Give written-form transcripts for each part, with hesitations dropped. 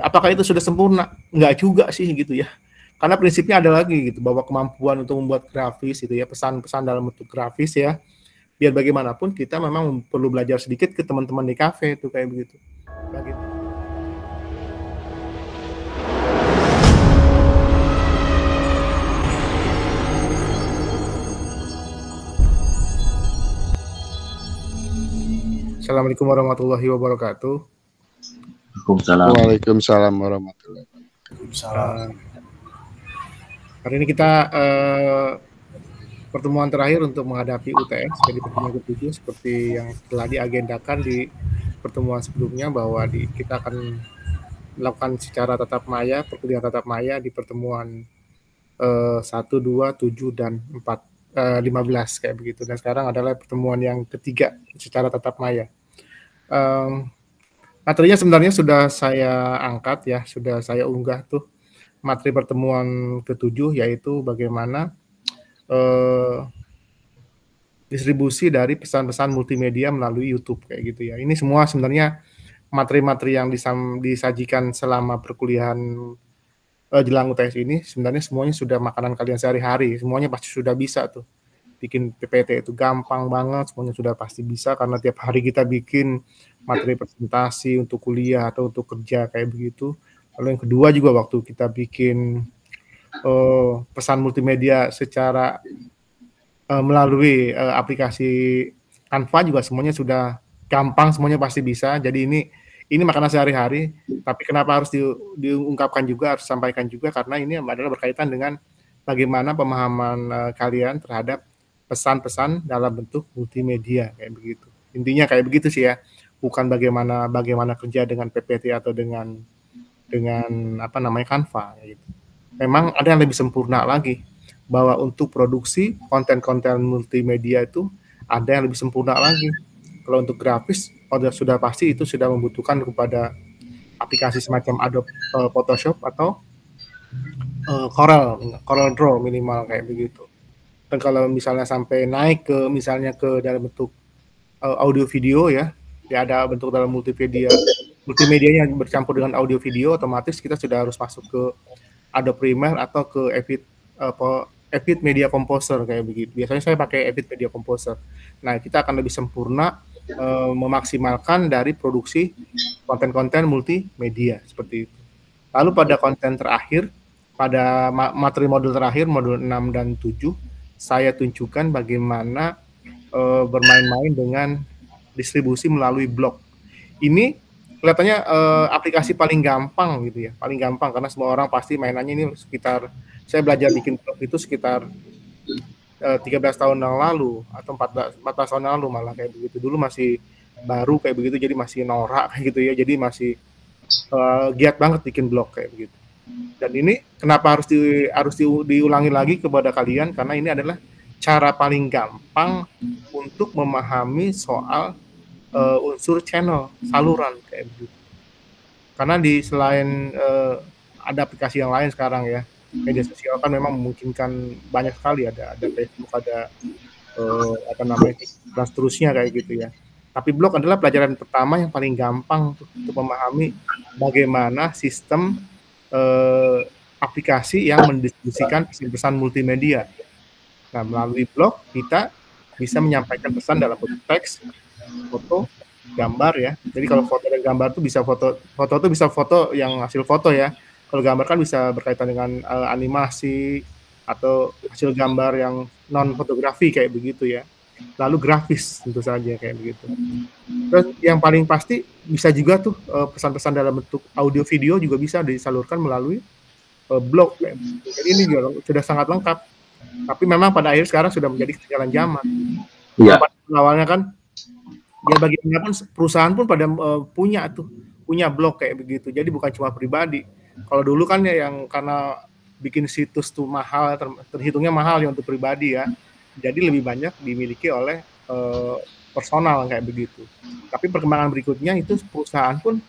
Apakah itu sudah sempurna? Enggak juga sih gitu ya. Karena prinsipnya ada lagi gitu, bahwa kemampuan untuk membuat grafis gitu ya, pesan-pesan dalam bentuk grafis ya, biar bagaimanapun kita memang perlu belajar sedikit ke teman-teman di kafe itu kayak begitu. Assalamualaikum warahmatullahi wabarakatuh. Waalaikumsalam warahmatullahi wabarakatuh. Hari ini kita pertemuan terakhir untuk menghadapi UTS, jadi pertemuan ke-7 seperti yang telah diagendakan di pertemuan sebelumnya, bahwa kita akan melakukan secara tatap maya, perkuliahan tatap maya di pertemuan 1, 2, 7, dan 15 kayak begitu. Dan sekarang adalah pertemuan yang ketiga secara tatap maya. Materinya sebenarnya sudah saya angkat ya, sudah saya unggah tuh materi pertemuan ke-7, yaitu bagaimana distribusi dari pesan-pesan multimedia melalui YouTube kayak gitu ya. Ini semua sebenarnya materi-materi yang disajikan selama perkuliahan jelang UTS ini sebenarnya semuanya sudah makanan kalian sehari-hari, semuanya pasti sudah bisa tuh. Bikin PPT itu gampang banget, semuanya sudah pasti bisa karena tiap hari kita bikin materi presentasi untuk kuliah atau untuk kerja kayak begitu. Lalu yang kedua juga waktu kita bikin pesan multimedia secara melalui aplikasi Canva juga semuanya sudah gampang, semuanya pasti bisa. Jadi ini makanan sehari-hari, tapi kenapa harus diungkapkan juga, harus sampaikan juga, karena ini adalah berkaitan dengan bagaimana pemahaman kalian terhadap pesan-pesan dalam bentuk multimedia kayak begitu. Intinya kayak begitu sih ya, bukan bagaimana kerja dengan PPT atau dengan apa namanya Canva gitu. Memang ada yang lebih sempurna lagi, bahwa untuk produksi konten-konten multimedia itu ada yang lebih sempurna lagi. Kalau untuk grafis sudah pasti itu sudah membutuhkan kepada aplikasi semacam Adobe Photoshop atau Corel Draw minimal kayak begitu. Dan kalau misalnya sampai naik ke misalnya ke dalam bentuk audio video ya, ada bentuk dalam multimedianya bercampur dengan audio video, otomatis kita sudah harus masuk ke Adobe Premiere atau ke Avid Media Composer kayak begitu. Biasanya saya pakai Avid Media Composer. Nah, kita akan lebih sempurna memaksimalkan dari produksi konten-konten multimedia seperti itu. Lalu pada konten terakhir, pada materi modul terakhir, modul 6 dan 7, saya tunjukkan bagaimana bermain-main dengan distribusi melalui blog. Ini kelihatannya aplikasi paling gampang gitu ya, paling gampang karena semua orang pasti mainannya ini sekitar, saya belajar bikin blog itu sekitar 13 tahun yang lalu atau 14 tahun yang lalu malah kayak begitu. Dulu masih baru kayak begitu, jadi masih norak kayak gitu ya, jadi masih giat banget bikin blog kayak begitu. Dan ini kenapa harus diulangi lagi kepada kalian, karena ini adalah cara paling gampang untuk memahami soal unsur channel, saluran kayak begitu. Karena selain ada aplikasi yang lain sekarang ya, media sosial kan memang memungkinkan banyak sekali, ada Facebook, ada apa namanya, dan seterusnya kayak gitu ya. Tapi blog adalah pelajaran pertama yang paling gampang untuk memahami bagaimana sistem aplikasi yang mendistribusikan pesan-pesan multimedia. Nah, melalui blog kita bisa menyampaikan pesan dalam bentuk teks, foto, gambar ya. Jadi kalau foto dan gambar itu bisa foto itu bisa foto yang hasil foto ya. Kalau gambar kan bisa berkaitan dengan animasi atau hasil gambar yang non fotografi kayak begitu ya. Lalu grafis tentu saja kayak begitu. Terus yang paling pasti bisa juga tuh pesan-pesan dalam bentuk audio video juga bisa disalurkan melalui blog kayak begitu. Jadi ini juga sudah sangat lengkap. Tapi memang pada akhir sekarang sudah menjadi ketinggalan zaman. Ya. Awalnya kan ya bagaimanapun perusahaan pun pada punya blog kayak begitu. Jadi bukan cuma pribadi. Kalau dulu kan ya yang karena bikin situs tuh mahal, terhitungnya mahal ya untuk pribadi ya. Jadi lebih banyak dimiliki oleh personal kayak begitu. Tapi perkembangan berikutnya itu perusahaan pun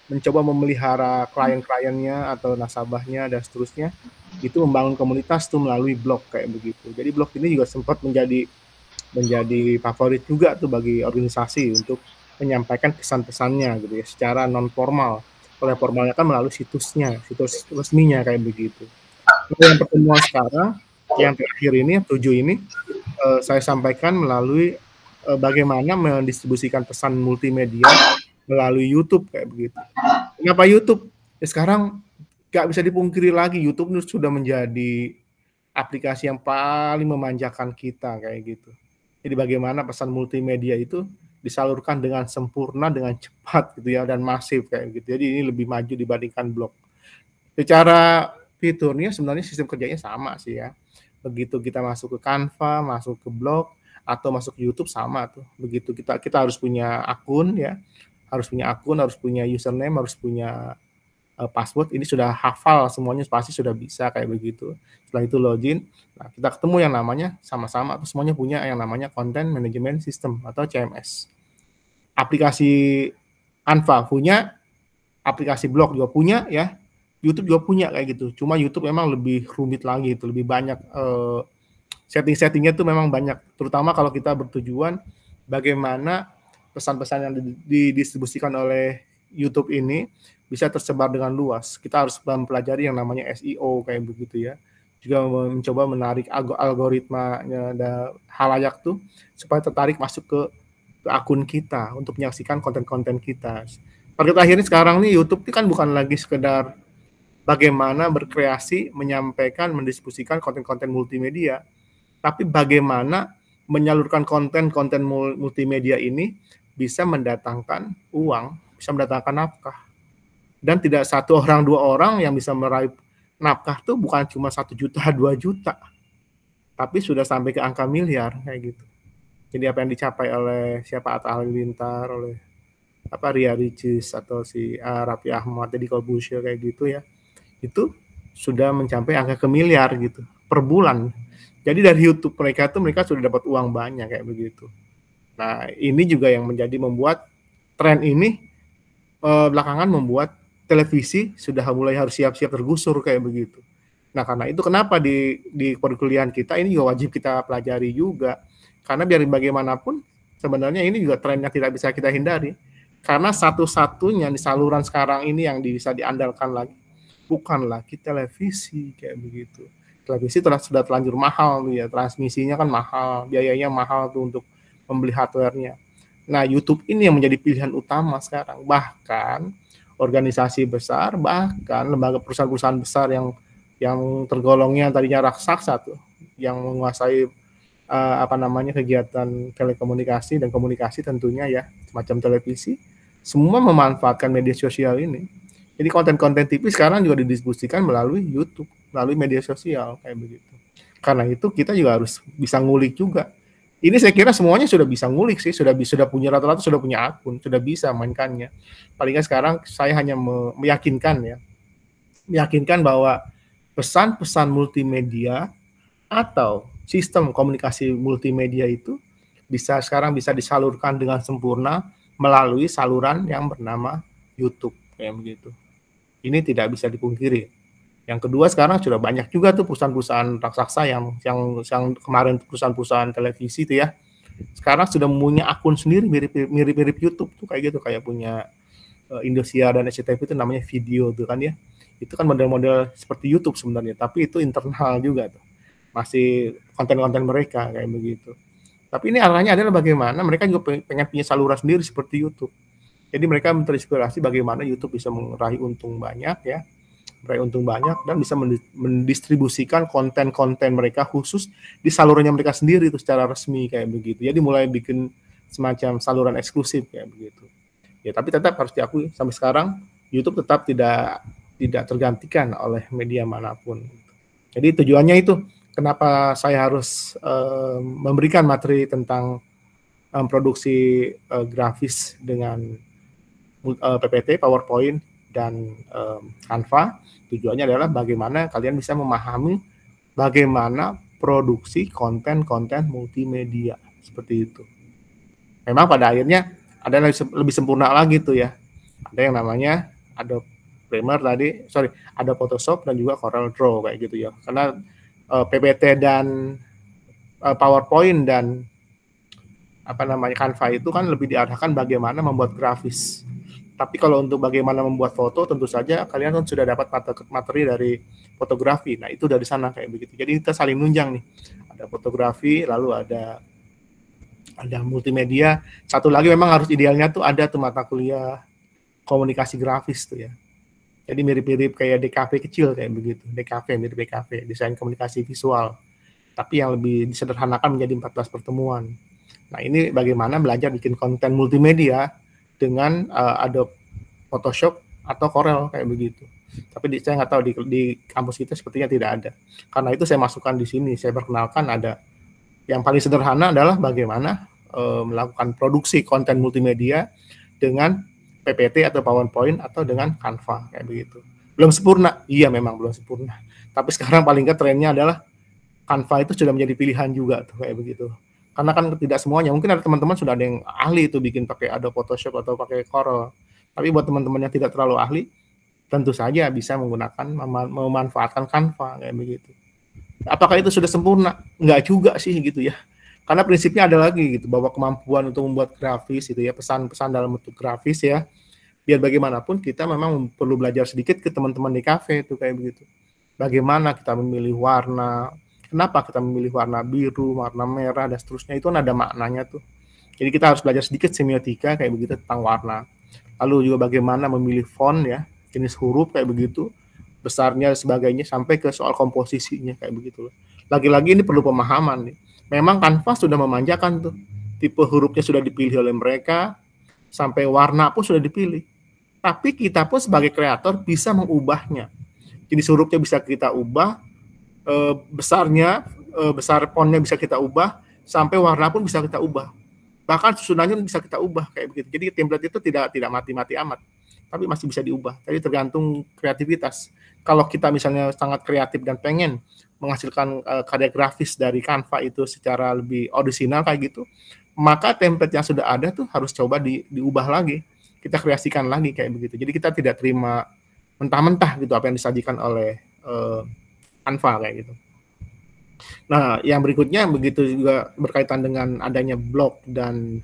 mencoba memelihara klien-kliennya atau nasabahnya dan seterusnya, itu membangun komunitas tuh melalui blog kayak begitu. Jadi blog ini juga sempat menjadi favorit juga tuh bagi organisasi untuk menyampaikan pesan-pesannya gitu ya secara non formal. Kalau yang formalnya kan melalui situsnya, situs resminya kayak begitu. Nah, yang pertemuan sekarang, yang terakhir ini, 7 ini, saya sampaikan melalui bagaimana mendistribusikan pesan multimedia melalui YouTube kayak begitu. Kenapa YouTube? Ya sekarang nggak bisa dipungkiri lagi, YouTube sudah menjadi aplikasi yang paling memanjakan kita kayak gitu. Jadi bagaimana pesan multimedia itu disalurkan dengan sempurna, dengan cepat gitu ya, dan masif kayak gitu. Jadi ini lebih maju dibandingkan blog. Secara fiturnya sebenarnya sistem kerjanya sama sih ya. Begitu kita masuk ke Canva, masuk ke blog, atau masuk ke YouTube sama tuh. Begitu kita harus punya akun ya, harus punya username, harus punya password. Ini sudah hafal semuanya, pasti sudah bisa kayak begitu. Setelah itu login, nah kita ketemu yang namanya sama-sama tuh semuanya punya yang namanya Content Management System atau CMS. Aplikasi Canva punya, aplikasi blog juga punya ya, YouTube juga punya kayak gitu. Cuma YouTube memang lebih rumit lagi, itu lebih banyak setting-settingnya tuh memang banyak. Terutama kalau kita bertujuan bagaimana pesan-pesan yang didistribusikan oleh YouTube ini bisa tersebar dengan luas. Kita harus mempelajari yang namanya SEO kayak begitu ya. Juga mencoba menarik algoritmanya halayak tuh supaya tertarik masuk ke akun kita untuk menyaksikan konten-konten kita. Pada akhirnya sekarang nih YouTube ini kan bukan lagi sekedar bagaimana berkreasi, menyampaikan, mendistribusikan konten-konten multimedia, tapi bagaimana menyalurkan konten-konten multimedia ini bisa mendatangkan uang, bisa mendatangkan nafkah. Dan tidak satu orang, dua orang yang bisa meraih nafkah tuh bukan cuma 1 juta, 2 juta, tapi sudah sampai ke angka miliar kayak gitu. Jadi apa yang dicapai oleh siapa, Atta Halilintar, oleh Ria Ricis atau si Raffi Ahmad, Deddy Corbuzier kayak gitu ya, itu sudah mencapai angka ke miliar gitu per bulan. Jadi dari YouTube mereka sudah dapat uang banyak kayak begitu. Nah ini juga yang membuat tren ini belakangan membuat televisi sudah mulai harus siap-siap tergusur kayak begitu. Nah karena itu kenapa di perkuliahan kita ini juga wajib kita pelajari juga. Karena biar bagaimanapun sebenarnya ini juga tren yang tidak bisa kita hindari. Karena satu-satunya di saluran sekarang ini yang bisa diandalkan lagi bukan lagi televisi kayak begitu. Televisi sudah terlanjur mahal ya, transmisinya kan mahal, biayanya mahal tuh untuk membeli hardware-nya. Nah, YouTube ini yang menjadi pilihan utama sekarang. Bahkan organisasi besar, bahkan lembaga perusahaan-perusahaan besar yang tergolongnya tadinya raksasa tuh, yang menguasai kegiatan telekomunikasi dan komunikasi tentunya ya, semacam televisi, semua memanfaatkan media sosial ini. Jadi konten-konten TV sekarang juga didistribusikan melalui YouTube, melalui media sosial kayak begitu. Karena itu kita juga harus bisa ngulik juga. Ini saya kira semuanya sudah bisa ngulik sih, sudah punya rata-rata sudah punya akun, sudah bisa mainkannya. Paling nggak sekarang saya hanya meyakinkan bahwa pesan-pesan multimedia atau sistem komunikasi multimedia itu sekarang bisa disalurkan dengan sempurna melalui saluran yang bernama YouTube kayak begitu. Ini tidak bisa dipungkiri. Yang kedua sekarang sudah banyak juga tuh perusahaan-perusahaan raksasa yang kemarin perusahaan-perusahaan televisi itu ya. Sekarang sudah punya akun sendiri mirip YouTube tuh kayak gitu, kayak punya Indosiar dan SCTV itu namanya Video tuh kan ya. Itu kan model-model seperti YouTube sebenarnya, tapi itu internal juga tuh. Masih konten-konten mereka kayak begitu. Tapi ini arahnya adalah bagaimana mereka juga pengen punya saluran sendiri seperti YouTube. Jadi mereka terinspirasi bagaimana YouTube bisa meraih untung banyak ya, dan bisa mendistribusikan konten-konten mereka khusus di salurannya mereka sendiri itu secara resmi kayak begitu. Jadi mulai bikin semacam saluran eksklusif kayak begitu. Ya tapi tetap harus diakui sampai sekarang YouTube tetap tidak tergantikan oleh media manapun. Jadi tujuannya itu kenapa saya harus memberikan materi tentang produksi grafis dengan PPT, PowerPoint, dan Canva. Tujuannya adalah bagaimana kalian bisa memahami bagaimana produksi konten-konten multimedia seperti itu. Memang pada akhirnya ada yang lebih sempurna lagi tuh ya. Ada yang namanya Adobe Premiere ada Photoshop dan juga Corel Draw kayak gitu ya. Karena PPT dan PowerPoint dan Canva itu kan lebih diarahkan bagaimana membuat grafis. Tapi kalau untuk bagaimana membuat foto, tentu saja kalian kan sudah dapat materi dari fotografi. Nah, itu dari sana kayak begitu. Jadi kita saling nunjang nih. Ada fotografi, lalu ada multimedia. Satu lagi memang harus idealnya tuh ada tuh mata kuliah komunikasi grafis tuh ya. Jadi mirip-mirip kayak DKV kecil kayak begitu. DKV mirip DKV, desain komunikasi visual. Tapi yang lebih disederhanakan menjadi 14 pertemuan. Nah, ini bagaimana belajar bikin konten multimedia dengan Adobe Photoshop atau Corel kayak begitu. Tapi saya nggak tahu di kampus kita sepertinya tidak ada. Karena itu saya masukkan di sini, saya perkenalkan ada. Yang paling sederhana adalah bagaimana melakukan produksi konten multimedia dengan PPT atau PowerPoint atau dengan Canva kayak begitu. Belum sempurna, iya memang belum sempurna. Tapi sekarang paling nggak trennya adalah Canva itu sudah menjadi pilihan juga tuh kayak begitu. Karena kan tidak semuanya, mungkin ada teman-teman sudah ada yang ahli itu bikin pakai Adobe Photoshop atau pakai Corel. Tapi buat teman-teman yang tidak terlalu ahli, tentu saja bisa menggunakan memanfaatkan Canva kayak begitu. Apakah itu sudah sempurna? Enggak juga sih gitu ya. Karena prinsipnya ada lagi gitu, bahwa kemampuan untuk membuat grafis itu ya, pesan-pesan dalam bentuk grafis ya, biar bagaimanapun kita memang perlu belajar sedikit ke teman-teman di kafe itu kayak begitu. Bagaimana kita memilih warna, kenapa kita memilih warna biru, warna merah dan seterusnya, itu kan ada maknanya tuh. Jadi kita harus belajar sedikit semiotika kayak begitu tentang warna. Lalu juga bagaimana memilih font ya, jenis huruf kayak begitu, besarnya sebagainya sampai ke soal komposisinya kayak begitu. Lagi-lagi ini perlu pemahaman nih. Memang Canva sudah memanjakan tuh. Tipe hurufnya sudah dipilih oleh mereka, sampai warna pun sudah dipilih. Tapi kita pun sebagai kreator bisa mengubahnya. Jadi hurufnya bisa kita ubah, besarnya, besar fontnya bisa kita ubah, sampai warna pun bisa kita ubah. Bahkan susunannya bisa kita ubah kayak begitu. Jadi template itu tidak mati-mati amat, tapi masih bisa diubah. Jadi tergantung kreativitas. Kalau kita misalnya sangat kreatif dan pengen menghasilkan karya grafis dari Canva itu secara lebih orisinal kayak gitu, maka template yang sudah ada tuh harus coba diubah lagi, kita kreasikan lagi kayak begitu. Jadi kita tidak terima mentah-mentah gitu apa yang disajikan oleh Canva kayak gitu. Nah, yang berikutnya begitu juga berkaitan dengan adanya blog dan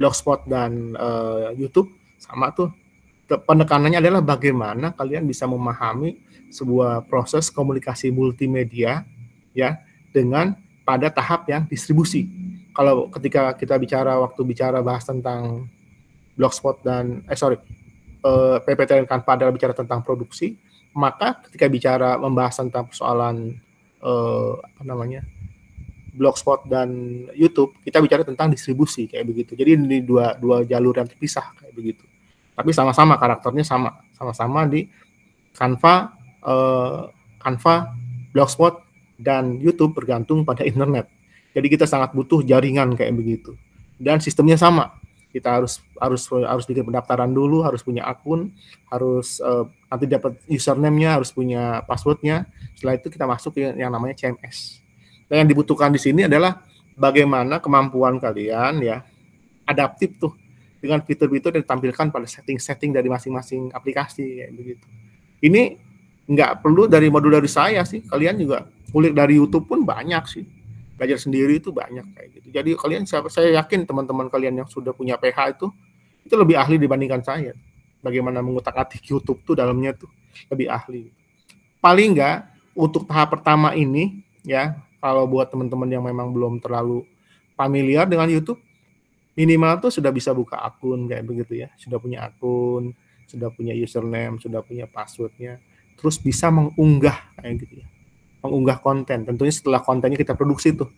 blogspot dan YouTube, sama tuh penekanannya adalah bagaimana kalian bisa memahami sebuah proses komunikasi multimedia ya dengan pada tahap yang distribusi. Kalau ketika kita bicara bahas tentang blogspot dan PPT dan Canva adalah bicara tentang produksi, maka ketika bicara membahas tentang persoalan blogspot dan YouTube, kita bicara tentang distribusi kayak begitu. Jadi ini dua jalur yang terpisah kayak begitu. Tapi sama-sama karakternya sama-sama di Canva, blogspot dan YouTube bergantung pada internet. Jadi kita sangat butuh jaringan kayak begitu. Dan sistemnya sama. Kita harus bikin pendaftaran dulu, harus punya akun, harus nanti dapat username-nya, harus punya password-nya. Setelah itu kita masuk ke yang namanya CMS. Dan yang dibutuhkan di sini adalah bagaimana kemampuan kalian ya adaptif tuh dengan fitur-fitur yang ditampilkan pada setting-setting dari masing-masing aplikasi kayak begitu. Ini nggak perlu dari modul dari saya sih, kalian juga kulik dari YouTube pun banyak sih. Belajar sendiri itu banyak kayak gitu. Jadi kalian, saya yakin teman-teman kalian yang sudah punya PH itu lebih ahli dibandingkan saya. Bagaimana mengutak-atik YouTube tuh dalamnya tuh lebih ahli. Paling nggak untuk tahap pertama ini ya, kalau buat teman-teman yang memang belum terlalu familiar dengan YouTube, minimal tuh sudah bisa buka akun kayak begitu ya, sudah punya akun, sudah punya username, sudah punya passwordnya, terus bisa mengunggah kayak gitu ya, mengunggah konten. Tentunya setelah kontennya kita produksi tuh,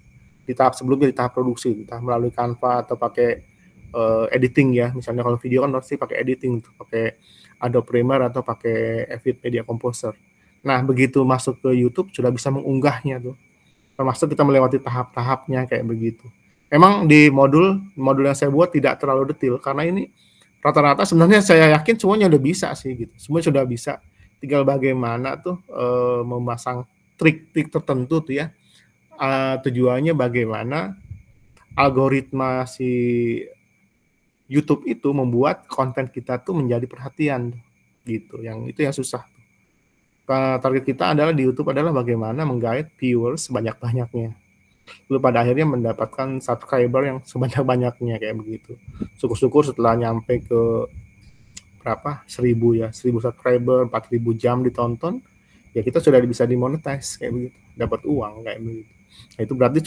di tahap sebelumnya di tahap produksi, entah melalui Canva atau pakai editing ya, misalnya kalau video kan pasti pakai editing tuh, pakai Adobe Premiere atau pakai Avid Media Composer. Nah begitu masuk ke YouTube sudah bisa mengunggahnya tuh, termasuk kita melewati tahap-tahapnya kayak begitu. Memang di modul yang saya buat tidak terlalu detail karena ini rata-rata sebenarnya saya yakin semuanya udah bisa sih gitu. Semua sudah bisa. Tinggal bagaimana tuh memasang trik-trik tertentu tuh ya. Tujuannya bagaimana algoritma si YouTube itu membuat konten kita tuh menjadi perhatian gitu. Yang itu yang susah. Target kita adalah di YouTube adalah bagaimana menggait viewers sebanyak-banyaknya. Lalu pada akhirnya mendapatkan subscriber yang sebanyak-banyaknya kayak begitu. Syukur-syukur setelah nyampe ke berapa 1000 ya, 1000 subscriber, 4000 jam ditonton, ya kita sudah bisa dimonetize kayak begitu, dapat uang kayak begitu. Nah, itu berarti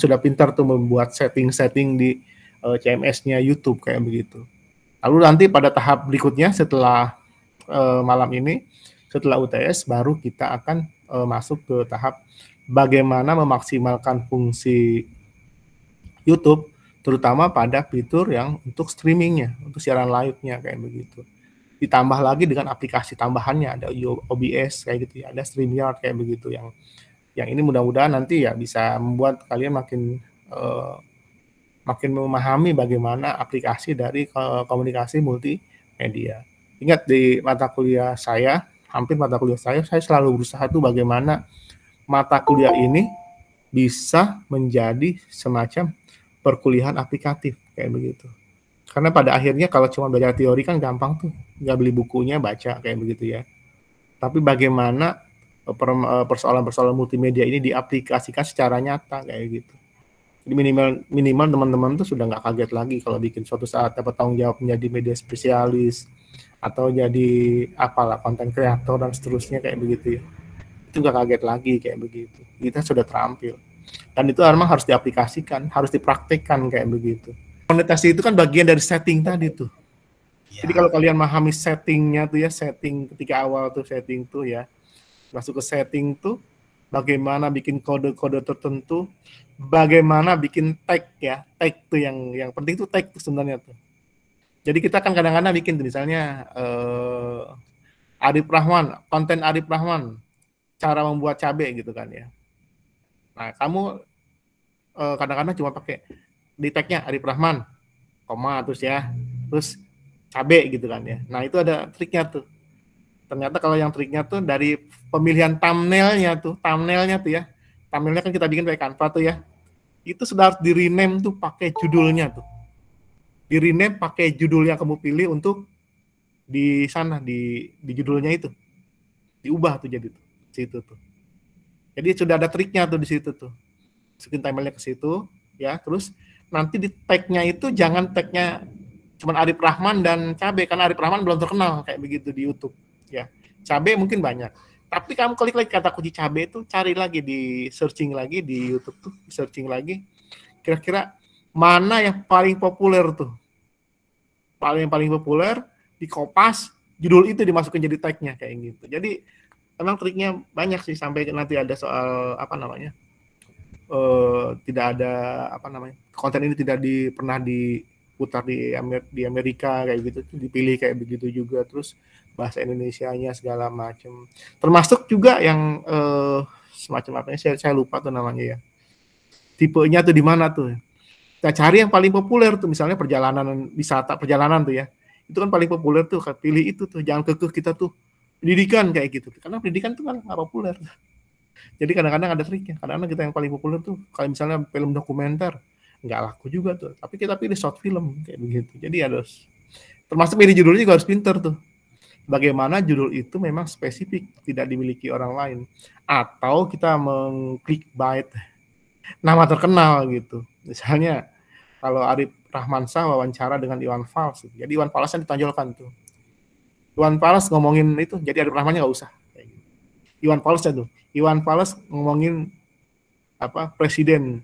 sudah pintar tuh membuat setting-setting di CMS-nya YouTube kayak begitu. Lalu nanti pada tahap berikutnya setelah malam ini, setelah UTS baru kita akan masuk ke tahap bagaimana memaksimalkan fungsi YouTube, terutama pada fitur yang untuk streamingnya, untuk siaran live-nya kayak begitu. Ditambah lagi dengan aplikasi tambahannya, ada OBS kayak gitu ya, ada StreamYard kayak begitu, yang ini mudah-mudahan nanti ya bisa membuat kalian makin memahami bagaimana aplikasi dari komunikasi multimedia. Ingat di mata kuliah saya, hampir mata kuliah saya selalu berusaha tuh bagaimana mata kuliah ini bisa menjadi semacam perkuliahan aplikatif kayak begitu. Karena pada akhirnya kalau cuma belajar teori kan gampang tuh, nggak beli bukunya baca kayak begitu ya. Tapi bagaimana persoalan-persoalan multimedia ini diaplikasikan secara nyata kayak gitu. Jadi minimal teman-teman tuh sudah nggak kaget lagi kalau bikin suatu saat dapat tanggung jawab menjadi media spesialis atau jadi apalah konten kreator dan seterusnya kayak begitu ya. Itu nggak kaget lagi kayak begitu. Kita sudah terampil. Dan itu memang harus diaplikasikan, harus dipraktikkan kayak begitu. Monetasi itu kan bagian dari setting tadi tuh. Ya. Jadi kalau kalian memahami settingnya tuh ya, setting ketika awal tuh setting tuh ya, masuk ke setting tuh, bagaimana bikin kode-kode tertentu, bagaimana bikin tag ya, tag tuh yang penting tuh tag tuh sebenarnya tuh. Jadi kita kan kadang-kadang bikin tuh misalnya Arif Rahman, konten Arif Rahman, cara membuat cabai gitu kan ya. Nah, kamu kadang-kadang cuma pakai di tag-nya Arif Rahman, koma terus ya, terus cabe gitu kan ya. Nah, itu ada triknya tuh. Ternyata kalau yang triknya tuh dari pemilihan thumbnailnya tuh ya. Thumbnailnya kan kita bikin pakai Canva tuh ya. Itu sudah harus di-rename tuh pakai judulnya tuh. Di-rename pakai judul yang kamu pilih untuk di sana di judulnya itu. Diubah tuh jadi tuh. Situ tuh. Jadi sudah ada triknya tuh di situ tuh. Masukin thumbnailnya ke situ ya, terus nanti di tag-nya itu jangan tag-nya cuma Arif Rahman dan cabe, karena Arif Rahman belum terkenal kayak begitu di YouTube ya. Cabe mungkin banyak. Tapi kamu klik lagi kata kunci cabe itu, cari lagi di searching lagi di YouTube tuh, searching lagi kira-kira mana yang paling populer tuh. Paling populer, dikopas, judul itu dimasukin jadi tag-nya kayak gitu. Jadi memang triknya banyak sih, sampai nanti ada soal apa namanya, tidak ada apa namanya, konten ini tidak pernah diputar di Amerika kayak gitu, dipilih kayak begitu juga, terus bahasa Indonesianya segala macam, termasuk juga yang semacam apa ya, saya lupa tuh namanya ya, tipenya tuh di mana tuh. Kita cari yang paling populer tuh, misalnya perjalanan tuh ya, itu kan paling populer tuh, pilih itu tuh, jangan kekeh kita tuh pendidikan kayak gitu, karena pendidikan itu kan nggak populer. Jadi kadang-kadang ada triknya. Kadang-kadang kita yang paling populer tuh kalau misalnya film dokumenter nggak laku juga tuh, tapi kita pilih short film kayak begitu. Jadi harus, termasuk milih judulnya juga harus pinter tuh. Bagaimana judul itu memang spesifik, tidak dimiliki orang lain, atau kita meng-clickbait nama terkenal gitu. Misalnya kalau Arif Rahmansyah wawancara dengan Iwan Fals, jadi Iwan Fals yang ditonjolkan tuh. Iwan Fals ngomongin itu, jadi Arif Rahmannya nggak usah. Iwan Fals tuh. Iwan Fals ngomongin apa presiden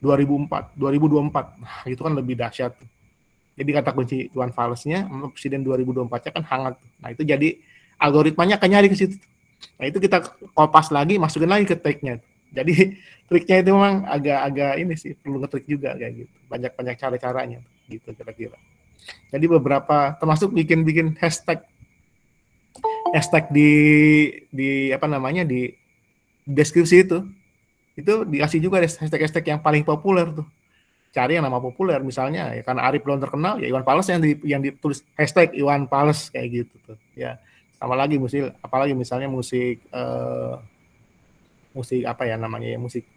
2024. Nah, itu kan lebih dahsyat tuh. Jadi kata kunci Iwan Fals-nya presiden 2024-nya kan hangat. Nah, itu jadi algoritmanya akan nyari ke situ. Nah, itu kita kopas lagi, masukin lagi ke tag-nya. Jadi triknya itu memang agak ini sih, perlu ngetrik juga kayak gitu. Banyak cara-caranya gitu kira-kira. Jadi beberapa, termasuk bikin hashtag di apa namanya, di deskripsi itu dikasih juga hashtag yang paling populer tuh. Cari yang nama populer, misalnya ya, karena Arif belum terkenal ya Iwan Fals yang ditulis hashtag Iwan Fals kayak gitu tuh ya. Sama lagi apalagi misalnya musik apa ya namanya ya, musik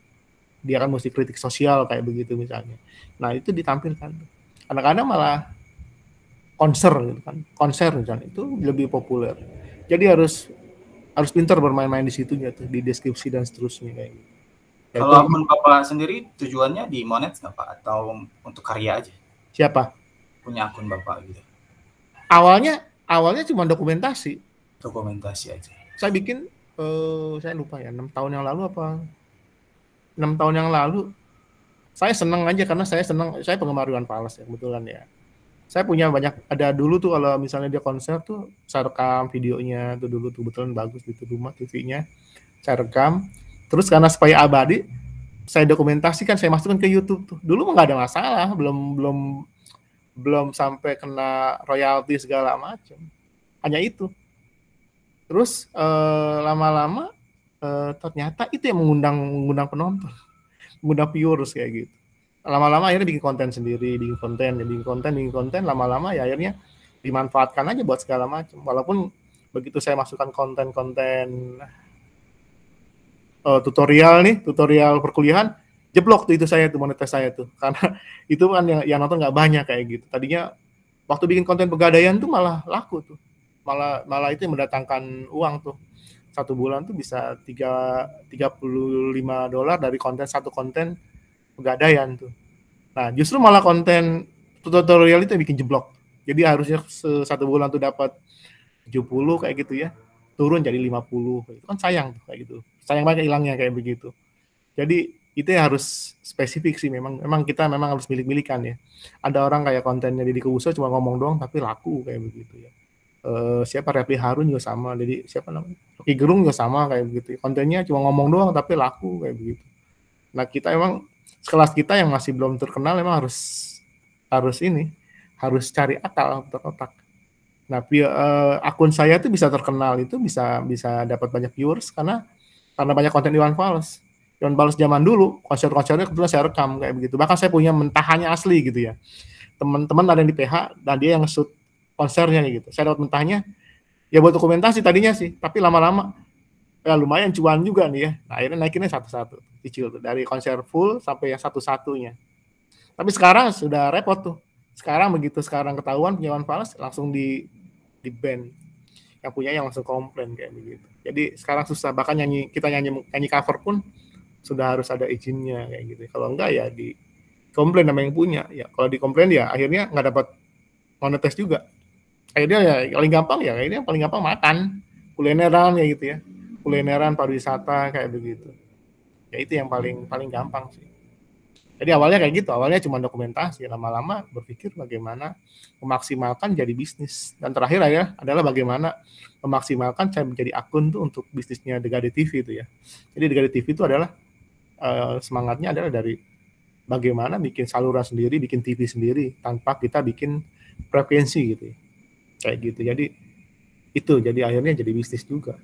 dia kan musik kritik sosial kayak begitu misalnya. Nah, itu ditampilkan tuh. Kadang-kadang malah konser gitu kan, konser misalnya itu lebih populer. Jadi harus pintar bermain-main di situnya tuh, di deskripsi dan seterusnya kayak gitu. Kalau akun Bapak sendiri tujuannya di monet nggak Pak? Atau untuk karya aja? Siapa? Punya akun Bapak gitu. awalnya cuma dokumentasi aja. Saya bikin saya lupa ya 6 tahun yang lalu apa 6 tahun yang lalu. Saya senang aja karena saya penggemar Iwan Fals ya kebetulan ya. Saya punya banyak, ada dulu tuh kalau misalnya dia konser tuh saya rekam videonya tuh dulu tuh kebetulan bagus di rumah TV-nya. Saya rekam. Terus karena supaya abadi saya dokumentasikan, saya masukkan ke YouTube tuh. Dulu nggak ada masalah, belum sampai kena royalti segala macam. Hanya itu. Terus lama-lama ternyata itu yang mengundang penonton, mengundang viewers kayak gitu. Lama-lama akhirnya bikin konten, lama-lama ya akhirnya dimanfaatkan aja buat segala macam. Walaupun begitu saya masukkan konten tutorial perkuliahan, jeblok tuh itu saya tuh monetis saya tuh, karena itu kan yang nonton nggak banyak kayak gitu. Tadinya waktu bikin konten pegadaian tuh malah laku tuh, malah itu yang mendatangkan uang tuh. 1 bulan tuh bisa $35 dari satu konten pegadaian tuh. Nah justru malah konten tutorial itu yang bikin jeblok. Jadi harusnya 1 bulan tuh dapat 70 kayak gitu ya, turun jadi 50. Itu kan sayang tuh kayak gitu. Sayang banget hilangnya kayak begitu. Jadi itu harus spesifik sih, memang kita harus milik-milikan ya. Ada orang kayak kontennya Deddy Corbuzier cuma ngomong doang tapi laku kayak begitu ya. Siapa Refli Harun juga sama, jadi siapa namanya Rocky Gerung juga sama kayak begitu. Kontennya cuma ngomong doang tapi laku kayak begitu. Nah kita emang sekelas kita yang masih belum terkenal memang harus cari akal otak. Nah akun saya tuh bisa terkenal itu bisa dapat banyak viewers karena banyak konten Iwan Fals zaman dulu, konser-konsernya kebetulan saya rekam kayak begitu. Bahkan saya punya mentahannya asli gitu ya. Teman-teman ada yang di PH dan dia yang shoot konsernya gitu. Saya dapat mentahnya ya buat dokumentasi tadinya sih, tapi lama-lama ya lumayan cuan juga nih ya. Nah, akhirnya naikinnya satu-satu, cicil tuh, dari konser full sampai yang satu-satunya. Tapi sekarang sudah repot tuh. Sekarang ketahuan punya Iwan Fals langsung di ban. Yang punya yang langsung komplain kayak begitu. Jadi sekarang susah, bahkan kita nyanyi cover pun sudah harus ada izinnya kayak gitu. Kalau enggak ya di komplain sama yang punya. Ya kalau di komplain ya akhirnya nggak dapat monetis juga. Akhirnya ya paling gampang makan, kulineran ya gitu ya. Kulineran, pariwisata kayak begitu. Ya itu yang paling gampang sih. Jadi awalnya kayak gitu, awalnya cuma dokumentasi, lama-lama berpikir bagaimana memaksimalkan jadi bisnis. Dan terakhir ya adalah bagaimana memaksimalkan saya menjadi akun tuh untuk bisnisnya The Gade TV itu ya. Jadi The Gade TV itu adalah semangatnya adalah dari bagaimana bikin saluran sendiri, bikin TV sendiri tanpa kita bikin frekuensi gitu ya. Kayak gitu. Jadi akhirnya jadi bisnis juga.